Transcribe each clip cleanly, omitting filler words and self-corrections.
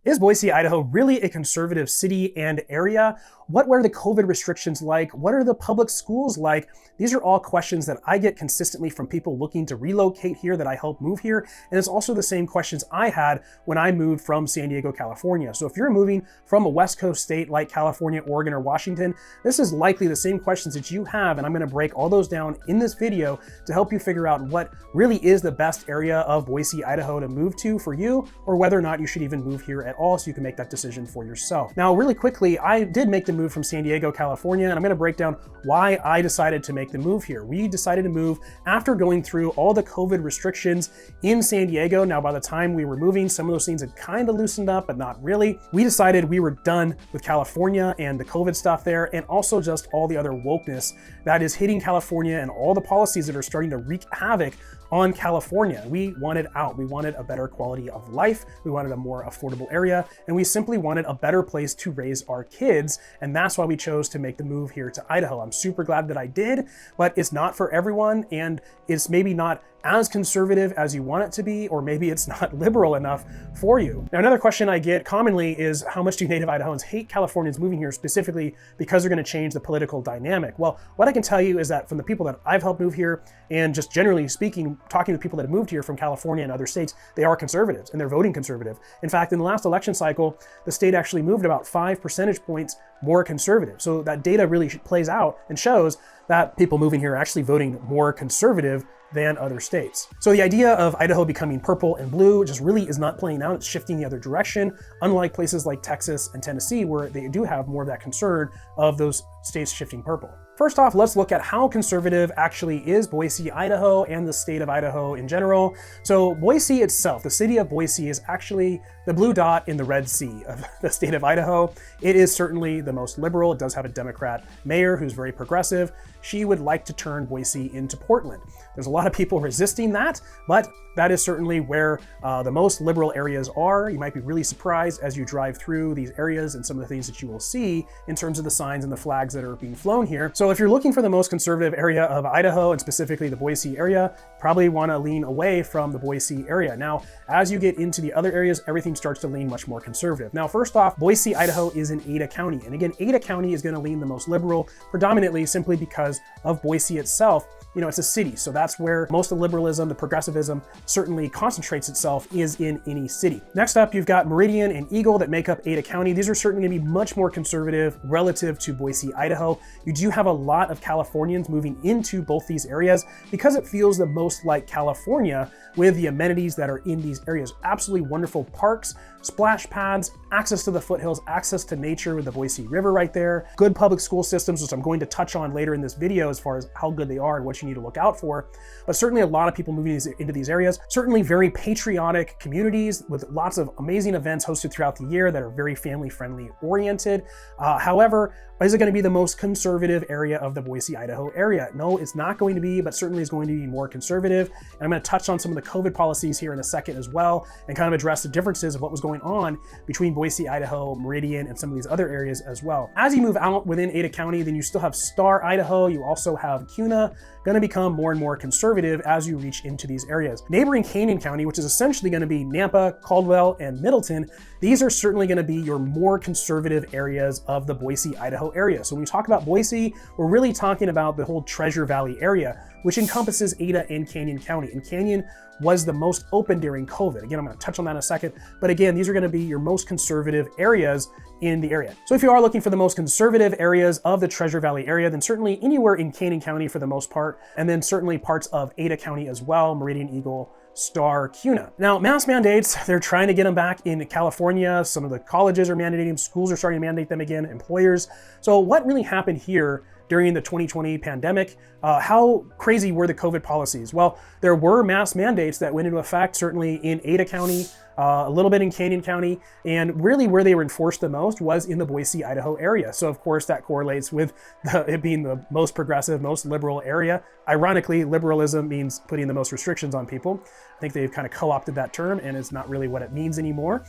Is Boise, Idaho really a conservative city and area? What were the COVID restrictions like? What are the public schools like? These are all questions that I get consistently from people looking to relocate here that I help move here. And it's also the same questions I had when I moved from San Diego, California. So if you're moving from a West Coast state like California, Oregon, or Washington, this is likely the same questions that you have. And I'm gonna break all those down in this video to help you figure out what really is the best area of Boise, Idaho to move to for you, or whether or not you should even move here at all so you can make that decision for yourself. Now, really quickly, I did make the move from San Diego, California, and I'm gonna break down why I decided to make the move here. We decided to move after going through all the COVID restrictions in San Diego. Now, by the time we were moving, some of those things had kind of loosened up, but not really. We decided we were done with California and the COVID stuff there, and also just all the other wokeness that is hitting California and all the policies that are starting to wreak havoc on California. We wanted out. We wanted a better quality of life. We wanted a more affordable area, and we simply wanted a better place to raise our kids. And that's why we chose to make the move here to Idaho. I'm super glad that I did, but it's not for everyone, and it's maybe not as conservative as you want it to be, or maybe it's not liberal enough for you. Now, another question I get commonly is, how much do native Idahoans hate Californians moving here specifically because they're gonna change the political dynamic? Well, what I can tell you is that from the people that I've helped move here, and just generally speaking, talking to people that have moved here from California and other states, they are conservatives and they're voting conservative. In fact, in the last election cycle, the state actually moved about 5 percentage points more conservative. So that data really plays out and shows that people moving here are actually voting more conservative than other states. So the idea of Idaho becoming purple and blue just really is not playing out. It's shifting the other direction, unlike places like Texas and Tennessee, where they do have more of that concern of those states shifting purple. First off, let's look at how conservative actually is Boise, Idaho, and the state of Idaho in general. So Boise itself, the city of Boise, is actually the blue dot in the Red Sea of the state of Idaho. It is certainly the most liberal. It does have a Democrat mayor who's very progressive. She would like to turn Boise into Portland. There's a lot of people resisting that, but that is certainly where the most liberal areas are. You might be really surprised as you drive through these areas and some of the things that you will see in terms of the signs and the flags that are being flown here. So if you're looking for the most conservative area of Idaho, and specifically the Boise area, probably want to lean away from the Boise area. Now, as you get into the other areas, everything starts to lean much more conservative. Now, first off, Boise, Idaho is in Ada County. And again, Ada County is going to lean the most liberal, predominantly simply because of Boise itself. You know, it's a city, so that's where most of the liberalism, the progressivism certainly concentrates itself, is in any city. Next up, you've got Meridian and Eagle that make up Ada County. These are certainly gonna be much more conservative relative to Boise, Idaho. You do have a lot of Californians moving into both these areas because it feels the most like California with the amenities that are in these areas. Absolutely wonderful parks, splash pads, access to the foothills, access to nature with the Boise River right there, good public school systems, which I'm going to touch on later in this video as far as how good they are and what you need to look out for. But certainly a lot of people moving into these areas, certainly very patriotic communities with lots of amazing events hosted throughout the year that are very family friendly oriented. However, is it going to be the most conservative area of the Boise, Idaho area? No, it's not going to be, but certainly is going to be more conservative. And I'm going to touch on some of the COVID policies here in a second as well, and kind of address the differences of what was going on between Boise, Idaho, Meridian, and some of these other areas as well. As you move out within Ada County, then you still have Star, Idaho. You also have Kuna, going to become more and more conservative as you reach into these areas. Neighboring Canyon County, which is essentially going to be Nampa, Caldwell, and Middleton, these are certainly going to be your more conservative areas of the Boise, Idaho area. So when we talk about Boise, we're really talking about the whole Treasure Valley area, which encompasses Ada and Canyon County. And Canyon was the most open during COVID. Again, I'm going to touch on that in a second. But again, these are going to be your most conservative areas in the area. So if you are looking for the most conservative areas of the Treasure Valley area, then certainly anywhere in Canyon County for the most part, and then certainly parts of Ada County as well, Meridian, Eagle, Star, Kuna. Now, mask mandates, they're trying to get them back in California. Some of the colleges are mandating them, schools are starting to mandate them again, employers. So what really happened here during the 2020 pandemic? How crazy were the COVID policies? Well, there were mask mandates that went into effect, certainly in Ada County, a little bit in Canyon County, and really where they were enforced the most was in the Boise, Idaho area. So of course that correlates with it being the most progressive, most liberal area. Ironically, liberalism means putting the most restrictions on people. I think they've kind of co-opted that term and it's not really what it means anymore.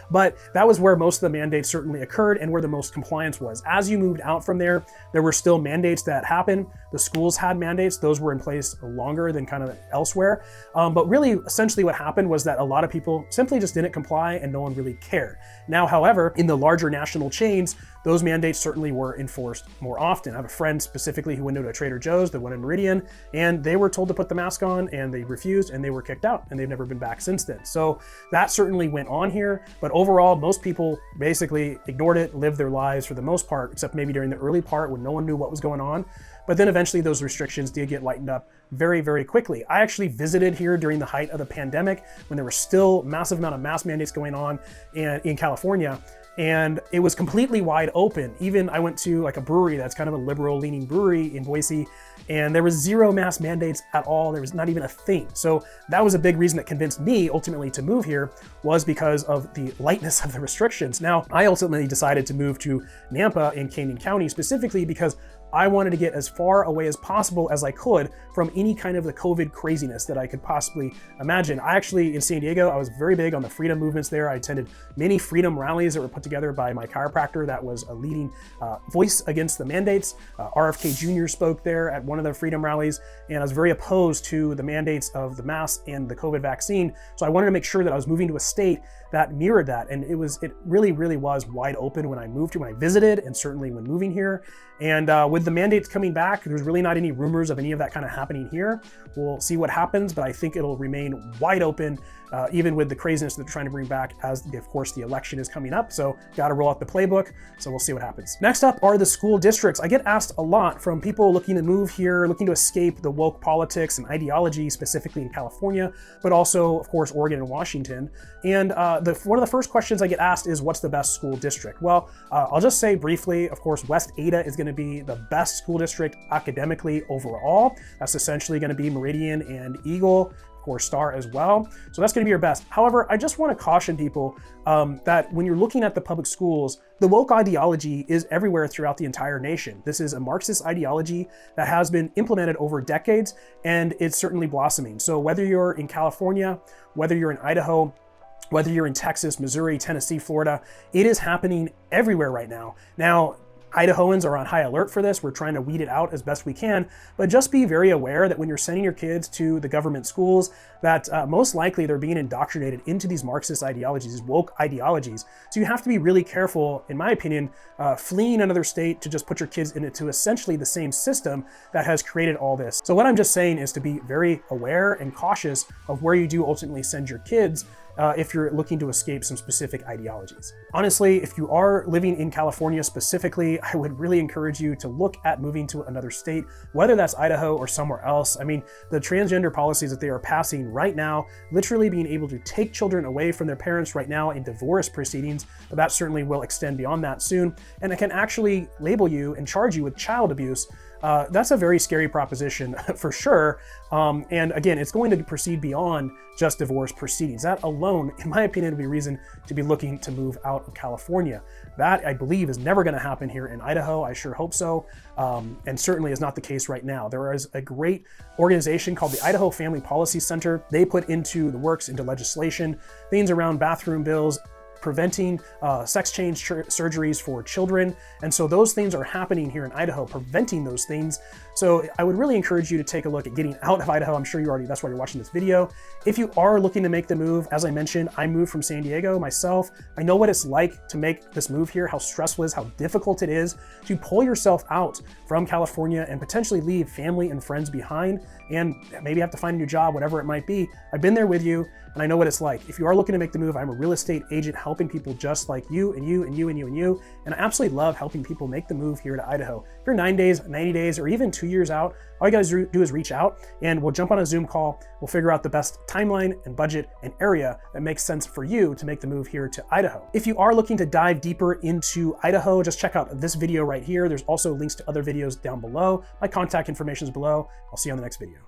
But that was where most of the mandates certainly occurred and where the most compliance was. As you moved out from there, there were still mandates that happened. The schools had mandates. Those were in place longer than kind of elsewhere. But really, essentially what happened was that a lot of people people simply just didn't comply and no one really cared. Now, however, in the larger national chains, those mandates certainly were enforced more often. I have a friend specifically who went to a Trader Joe's, the one in Meridian, and they were told to put the mask on and they refused and they were kicked out and they've never been back since then. So that certainly went on here, but overall, most people basically ignored it, lived their lives for the most part, except maybe during the early part when no one knew what was going on. But then eventually those restrictions did get lightened up very, very quickly. I actually visited here during the height of the pandemic when there were still massive amount of mask mandates going on in California. And it was completely wide open. Even I went to like a brewery that's kind of a liberal leaning brewery in Boise, and there was zero mask mandates at all. There was not even a thing. So that was a big reason that convinced me ultimately to move here, was because of the lightness of the restrictions. Now, I ultimately decided to move to Nampa in Canyon County specifically because I wanted to get as far away as possible as I could from any kind of the COVID craziness that I could possibly imagine. I actually, in San Diego, I was very big on the freedom movements there. I attended many freedom rallies that were put together by my chiropractor that was a leading voice against the mandates. RFK Jr. spoke there at one of the freedom rallies, and I was very opposed to the mandates of the mask and the COVID vaccine. So I wanted to make sure that I was moving to a state that mirrored that. And it really, really was wide open when I moved here, when I visited, and certainly when moving here. And with the mandates coming back, there's really not any rumors of any of that kind of happening here. We'll see what happens, but I think it'll remain wide open, even with the craziness that they're trying to bring back as, of course, the election is coming up. So got to roll out the playbook. So we'll see what happens. Next up are the school districts. I get asked a lot from people looking to move here, looking to escape the woke politics and ideology, specifically in California, but also, of course, Oregon and Washington. And one of the first questions I get asked is, what's the best school district? Well, I'll just say briefly, of course, West Ada is going to be the best school district academically overall. That's essentially going to be Meridian and Eagle, of course, Star as well. So that's going to be your best. However, I just want to caution people that when you're looking at the public schools, the woke ideology is everywhere throughout the entire nation. This is a Marxist ideology that has been implemented over decades, and it's certainly blossoming. So whether you're in California, whether you're in Idaho, whether you're in Texas, Missouri, Tennessee, Florida, it is happening everywhere right now. Now, Idahoans are on high alert for this. We're trying to weed it out as best we can, but just be very aware that when you're sending your kids to the government schools, that most likely they're being indoctrinated into these Marxist ideologies, these woke ideologies. So you have to be really careful, in my opinion, fleeing another state to just put your kids into essentially the same system that has created all this. So what I'm just saying is to be very aware and cautious of where you do ultimately send your kids if you're looking to escape some specific ideologies. Honestly, if you are living in California specifically, I would really encourage you to look at moving to another state, whether that's Idaho or somewhere else. I mean, the transgender policies that they are passing right now, literally being able to take children away from their parents right now in divorce proceedings, but that certainly will extend beyond that soon. And it can actually label you and charge you with child abuse. That's a very scary proposition for sure. And again, it's going to proceed beyond just divorce proceedings. That alone, in my opinion, would be reason to be looking to move out of California. That, I believe, is never going to happen here in Idaho. I sure hope so. And certainly is not the case right now. There is a great organization called the Idaho Family Policy Center. They put into the works, into legislation, things around bathroom bills, preventing sex change surgeries for children. And so those things are happening here in Idaho, preventing those things. So I would really encourage you to take a look at getting out of Idaho. I'm sure you already, that's why you're watching this video. If you are looking to make the move, as I mentioned, I moved from San Diego myself. I know what it's like to make this move here, how stressful it is, how difficult it is to pull yourself out from California and potentially leave family and friends behind and maybe have to find a new job, whatever it might be. I've been there with you and I know what it's like. If you are looking to make the move, I'm a real estate agent helping people just like you and you and you and you and you. And I absolutely love helping people make the move here to Idaho. If you're 9 days, 90 days, or even 2 years out, all you guys do is reach out and we'll jump on a Zoom call. We'll figure out the best timeline and budget and area that makes sense for you to make the move here to Idaho. If you are looking to dive deeper into Idaho, just check out this video right here. There's also links to other videos down below. My contact information is below. I'll see you on the next video.